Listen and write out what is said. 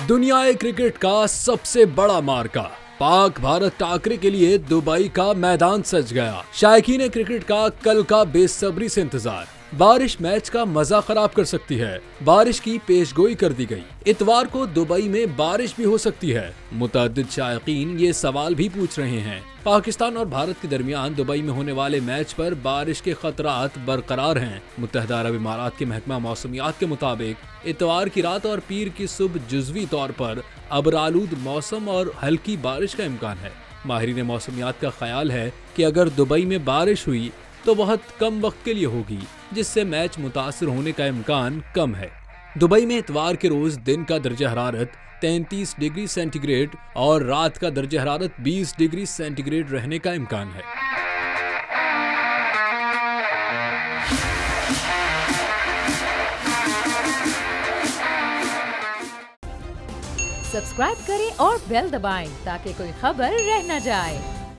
दुनियाई क्रिकेट का सबसे बड़ा मार्का पाक भारत टाकरे के लिए दुबई का मैदान सज गया। शायकीन क्रिकेट का कल का बेसब्री से इंतजार। बारिश मैच का मजा खराब कर सकती है। बारिश की पेशगोई कर दी गई। इतवार को दुबई में बारिश भी हो सकती है। मुतअद्दिद शायकीन ये सवाल भी पूछ रहे हैं। पाकिस्तान और भारत के दरमियान दुबई में होने वाले मैच पर बारिश के खतरात बरकरार हैं। मुत्तहिदा अरब इमारात के महकमा मौसमियात के मुताबिक इतवार की रात और पीर की सुबह जुज़वी तौर पर अबरालूद मौसम और हल्की बारिश का इम्कान है। माहिरीन मौसमियात का ख्याल है कि अगर दुबई में बारिश हुई तो बहुत कम वक्त के लिए होगी, जिससे मैच मुतासिर होने का इम्कान कम है। दुबई में इतवार के रोज दिन का दर्जा हरारत 33 डिग्री सेंटीग्रेड और रात का दर्जा हरारत 20 डिग्री सेंटीग्रेड रहने का इम्कान है। सब्सक्राइब करें और बेल दबाएं ताकि कोई खबर रह न जाए।